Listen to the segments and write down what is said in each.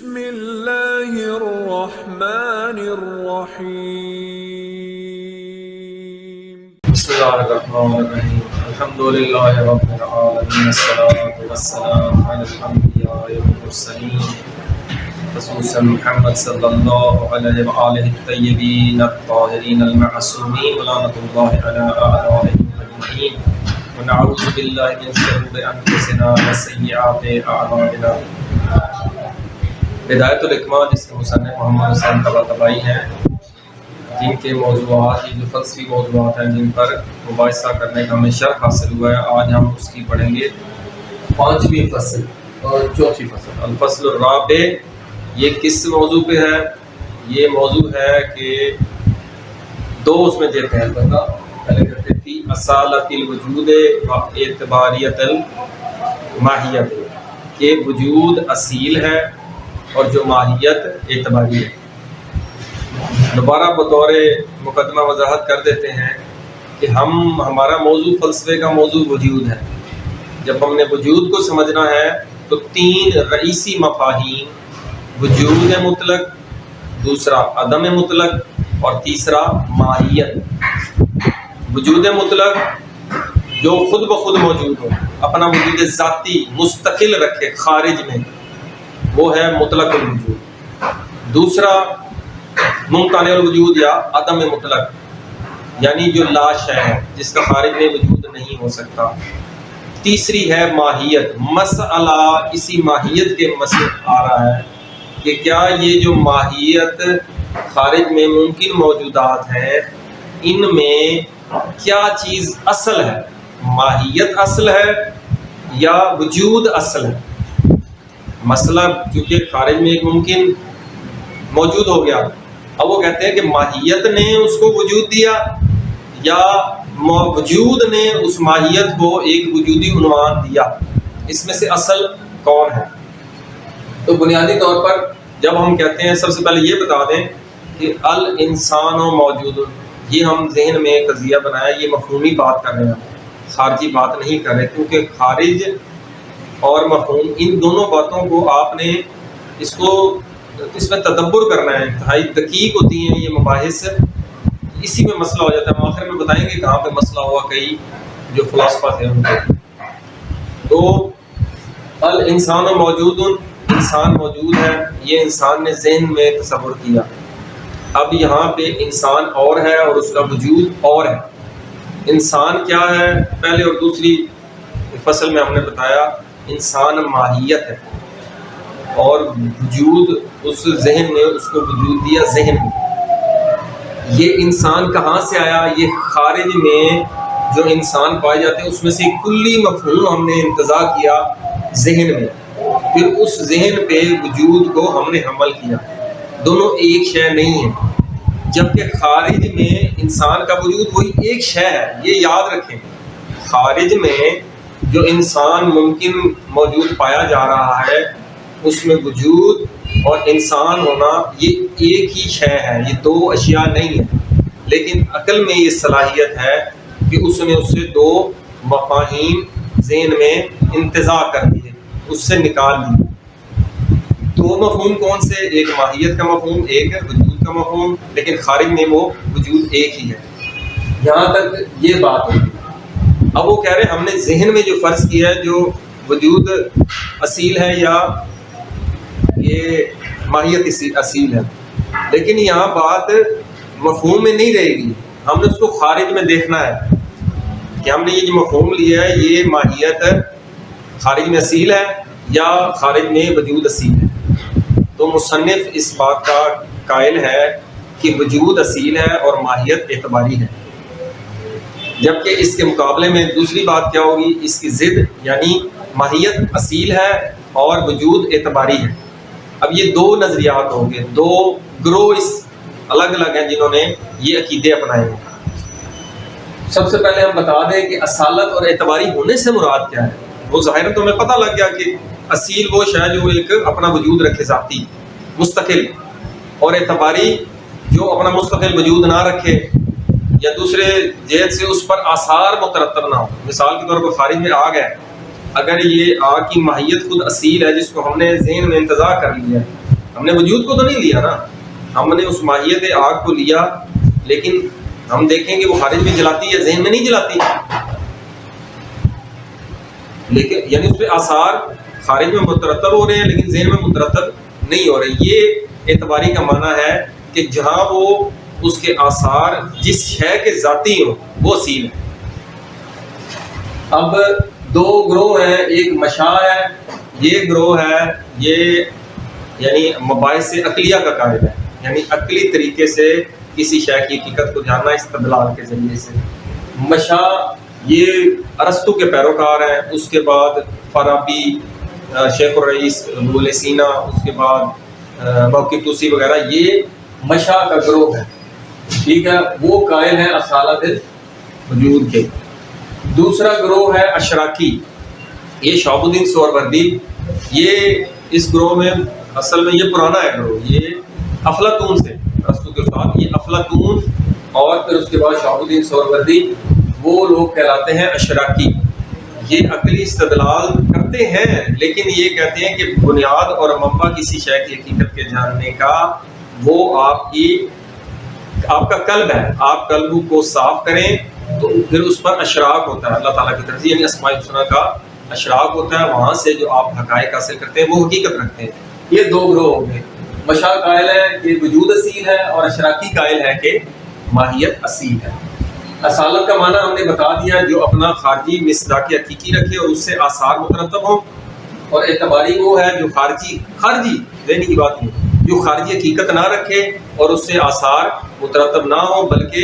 بسم اللہ الرحمن الرحیم بسم اللہ الرحمن الرحیم الحمد للہ رب العالمین الصلاۃ والسلام علی الانبیاء والمرسلین خصوصا محمد صلی اللہ علیہ وآلہ الطیبین الطاہرین المعصومین ولعنۃ اللہ علی اعدائهم اجمعین ونعوذ باللہ من شرور انفسنا وسیئات اعمالنا۔ ہدایت الاکمال جس کے مصنف محمد حسین طباطبائی ہیں، جن کے موضوعات یہ جو فلسفی موضوعات ہیں جن پر مباحثہ کرنے کا ہمیں شرف حاصل ہوا ہے، آج ہم اس کی پڑھیں گے 5ویں فصل اور 4تھی فصل الفصل الرابع۔ یہ کس موضوع پہ ہے؟ یہ موضوع ہے کہ دو اس میں دیتے ہیں بندہ، پہلے کہتے ہیں فی اصالت الوجود و اعتباریت الماہیت، کہ وجود اصیل ہے اور جو ماہیت اعتباری ہے۔ دوبارہ بطور مقدمہ وضاحت کر دیتے ہیں کہ ہمارا موضوع فلسفے کا موضوع وجود ہے۔ جب ہم نے وجود کو سمجھنا ہے تو 3 رئیسی مفاہیم، وجود مطلق، دوسرا عدم مطلق اور تیسرا ماہیت۔ وجود مطلق جو خود بخود موجود ہو، اپنا وجود ذاتی مستقل رکھے خارج میں، وہ ہے مطلق الوجود۔ دوسرا ممتنع الوجود یا عدم مطلق، یعنی جو لا شے ہے جس کا خارج میں وجود نہیں ہو سکتا۔ تیسری ہے ماہیت۔ مسئلہ اسی ماہیت کے مسئلے آ رہا ہے کہ کیا یہ جو ماہیت خارج میں ممکن موجودات ہیں، ان میں کیا چیز اصل ہے؟ ماہیت اصل ہے یا وجود اصل ہے؟ مسئلہ چونکہ خارج میں ایک ممکن موجود ہو گیا، اب وہ کہتے ہیں کہ ماہیت نے اس کو وجود دیا یا وجود نے اس ماہیت کو ایک وجودی عنوان دیا، اس میں سے اصل کون ہے؟ تو بنیادی طور پر جب ہم کہتے ہیں، سب سے پہلے یہ بتا دیں کہ الانسان موجود، یہ ہم ذہن میں قضیہ بنایا، یہ مفہومی بات کر رہے ہیں، خارجی بات نہیں کر رہے، کیونکہ خارج اور مفہوم ان دونوں باتوں کو آپ نے اس میں تدبر کرنا ہے، انتہائی دقیق ہوتی ہیں یہ مباحث، اسی میں مسئلہ ہو جاتا ہے۔ ہم آخر میں بتائیں گے کہاں پہ مسئلہ ہوا، کئی جو فلاسفہ تھے ان کو۔ تو الانسان موجود، انسان موجود ہے، یہ انسان نے ذہن میں تصور کیا۔ اب یہاں پہ انسان اور ہے اور اس کا وجود اور ہے۔ انسان کیا ہے؟ پہلے اور دوسری فصل میں ہم نے بتایا انسان ماہیت ہے، اور وجود اس ذہن نے اس کو وجود دیا ذہن میں۔ یہ انسان کہاں سے آیا؟ یہ خارج میں جو انسان پائے جاتے ہیں اس میں سے کلی مفہوم ہم نے انتزاع کیا ذہن میں، پھر اس ذہن پہ وجود کو ہم نے حمل کیا۔ دونوں ایک شے نہیں ہے، جبکہ خارج میں انسان کا وجود وہی ایک شے ہے۔ یہ یاد رکھیں، خارج میں جو انسان ممکن موجود پایا جا رہا ہے اس میں وجود اور انسان ہونا یہ ایک ہی شے ہے، یہ 2 اشیاء نہیں ہیں۔ لیکن عقل میں یہ صلاحیت ہے کہ اس نے اس سے 2 مفاہیم ذہن میں انتزاع کر دیے، اس سے نکال دیے۔ 2 مفہوم کون سے؟ ایک ماہیت کا مفہوم، ایک وجود کا مفہوم، لیکن خارج میں وہ وجود ایک ہی ہے۔ یہاں تک یہ بات ہوگی۔ اب وہ کہہ رہے ہیں ہم نے ذہن میں جو فرض کیا ہے جو وجود اصیل ہے یا یہ ماہیت اصیل ہے، لیکن یہاں بات مفہوم میں نہیں رہے گی، ہم نے اس کو خارج میں دیکھنا ہے کہ ہم نے یہ جو مفہوم لیا ہے یہ ماہیت خارج میں اصیل ہے یا خارج میں وجود اصیل ہے۔ تو مصنف اس بات کا قائل ہے کہ وجود اصیل ہے اور ماہیت اعتباری ہے، جبکہ اس کے مقابلے میں دوسری بات کیا ہوگی؟ اس کی ضد، یعنی ماہیت اصیل ہے اور وجود اعتباری ہے۔ اب یہ 2 نظریات ہوں گے، 2 گروہ اس الگ الگ ہیں جنہوں نے یہ عقیدے اپنائے ہیں۔ سب سے پہلے ہم بتا دیں کہ اصالت اور اعتباری ہونے سے مراد کیا ہے۔ وہ ظاہر تو ہمیں پتہ لگ گیا کہ اصیل وہ شے جو ایک اپنا وجود رکھے ذاتی مستقل، اور اعتباری جو اپنا مستقل وجود نہ رکھے یا دوسرے جہت سے اس پر آثار مترتب نہ ہو۔ مثال کے طور پر خارج میں آگ ہے، اگر یہ آگ کی ماہیت خود اصیل ہے جس کو ہم نے ذہن میں انتزاع کر لیا ہے، ہم نے وجود کو تو نہیں لیا نا, ہم نے اس ماہیت آگ کو لیا, لیکن ہم دیکھیں کہ وہ خارج میں جلاتی ہے, ذہن میں نہیں جلاتی, لیکن یعنی اس پہ آثار خارج میں مترتب ہو رہے ہیں لیکن ذہن میں مترتب نہیں ہو رہے. یہ اعتباری کا معنی ہے کہ جہاں وہ اس کے آثار جس شے کے ذاتی ہوں وہ اصیل ہے. اب دو گروہ ہیں, ایک مشاع ہے, یہ گروہ ہے یہ یعنی مباحث عقلیہ کا قائل ہے, یعنی عقلی طریقے سے کسی شے کی حقیقت کو جاننا استدلال کے ذریعے سے. مشاع یہ ارسطو کے پیروکار ہیں, اس کے بعد فارابی, شیخ الرئیس ابو سینا, اس کے بعد موقع توسی وغیرہ, یہ مشاع کا گروہ ہے. ٹھیک ہے, وہ قائل ہیں اصالت وجود کے. دوسرا گروہ ہے اشراکی, یہ شہاب الدین سہروردی, یہ اس گروہ میں اصل میں یہ پرانا ہے گروہ, یہ افلاطون سے ارسطو کے ساتھ, یہ افلاطون اور پھر اس کے بعد شہاب الدین سہروردی, وہ لوگ کہلاتے ہیں اشراکی. یہ عقلی استدلال کرتے ہیں لیکن یہ کہتے ہیں کہ بنیاد اور منبع کسی شے کی حقیقت کے جاننے کا وہ آپ کا قلب ہے. آپ قلب کو صاف کریں تو پھر اس پر اشراق ہوتا ہے اللہ تعالیٰ کی طرف سے, یعنی اسماء الحسنیٰ کا اشراق ہوتا ہے, وہاں سے جو آپ حقائق حاصل کرتے ہیں وہ حقیقت رکھتے ہیں. یہ دو گروہ ہو گئے, مشاع قائل ہے کہ وجود اصیل ہے اور اشراقی قائل ہے کہ ماہیت اصیل ہے. اصالت کا معنی ہم نے بتا دیا, جو اپنا خارجی مصداق حقیقی رکھے اور اس سے آثار مترتب ہوں, اور اعتباری وہ ہے جو خارجی ذہنی کی بات نہیں, جو خارجی حقیقت نہ رکھے اور اس سے آثار مترتب نہ ہو بلکہ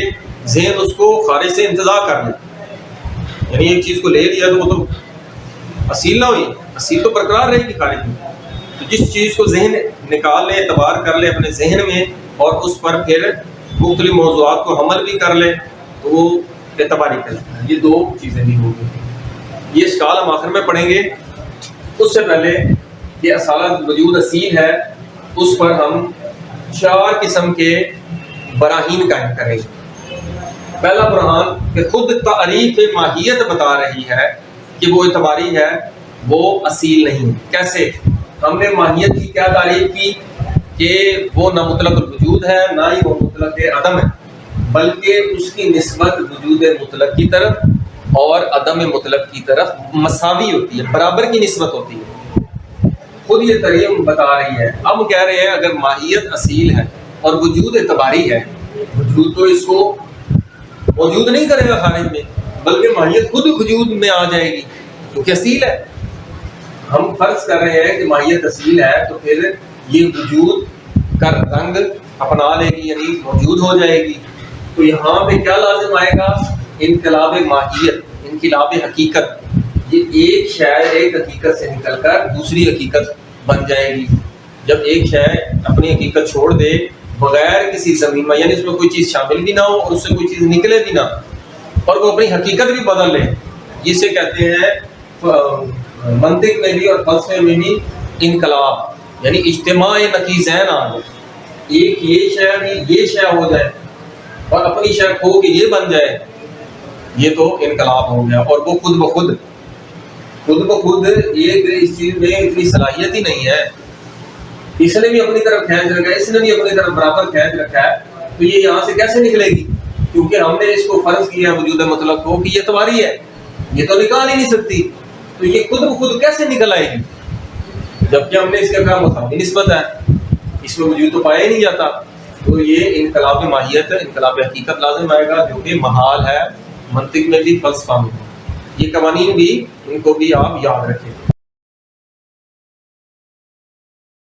ذہن اس کو خارج سے انتزاع کر لے, یعنی ایک چیز کو لے لیا تو وہ تو اصیل نہ ہوئی, اصیل تو برقرار رہے گی خارج میں. تو جس چیز کو ذہن نکال لے, اعتبار کر لے اپنے ذہن میں, اور اس پر پھر مختلف موضوعات کو حمل بھی کر لے تو وہ اعتباری کہلاتا ہے. یہ دو چیزیں بھی ہوں گی. یہ اشکال ہم آخر میں پڑھیں گے. اس سے پہلے کہ اصالت وجود اصیل ہے, اس پر ہم 4 قسم کے براہین قائم کریں گے. پہلا برہان کہ خود تعریف ماہیت بتا رہی ہے کہ وہ اعتباری ہے, وہ اصیل نہیں. کیسے؟ ہم نے ماہیت کی کیا تعریف کی کہ وہ نہ مطلق الوجود ہے نہ ہی وہ مطلق عدم ہے, بلکہ اس کی نسبت وجود مطلق کی طرف اور عدم مطلق کی طرف مساوی ہوتی ہے, برابر کی نسبت ہوتی ہے. خود یہ تعریف بتا رہی ہے. اب کہہ رہے ہیں اگر ماہیت اصیل ہے اور وجود اعتباری ہے, وجود تو اس کو موجود نہیں کرے گا خارج میں, بلکہ ماہیت خود وجود میں آ جائے گی کیونکہ اصیل ہے. ہم فرض کر رہے ہیں کہ ماہیت اصیل ہے تو پھر یہ وجود کا رنگ اپنا لے گی, یعنی موجود ہو جائے گی. تو یہاں پہ کیا لازم آئے گا؟ انقلاب ماہیت, انقلاب حقیقت. یہ ایک شے ایک حقیقت سے نکل کر دوسری حقیقت بن جائے گی. جب ایک شے اپنی حقیقت چھوڑ دے بغیر کسی ضمیمہ, یعنی اس میں کوئی چیز شامل بھی نہ ہو اور اس سے کوئی چیز نکلے بھی نہ, اور وہ اپنی حقیقت بھی بدل لے, جسے کہتے ہیں منطق میں بھی اور فلسفے میں بھی انقلاب, یعنی اجتماع نقیضین آ جائے. ایک یہ شے بھی یہ شے ہو جائے اور اپنی شے کھو کے یہ بن جائے, یہ تو انقلاب ہو گیا. اور وہ خود بخود ایک اس چیز میں اتنی صلاحیت ہی نہیں ہے, اس نے بھی اپنی طرف کھینچ رکھا ہے, اس نے بھی اپنی طرف برابر کھینچ رکھا ہے, تو یہ یہاں سے کیسے نکلے گی؟ کیونکہ ہم نے اس کو فرض کیا وجود مطلق کو کہ یہ اعتباری ہے, یہ تو نکال ہی نہیں سکتی. تو یہ خود بخود کیسے نکل آئے گی جبکہ ہم نے اس کا کام مساوی نسبت ہے, اس میں وجود تو پایا ہی نہیں جاتا. تو یہ انقلاب ماہیت, انقلاب حقیقت لازم آئے گا, جو کہ محال ہے منطق میں بھی فلسفہ میں. یہ قوانین بھی ان کو بھی آپ یاد رکھیں.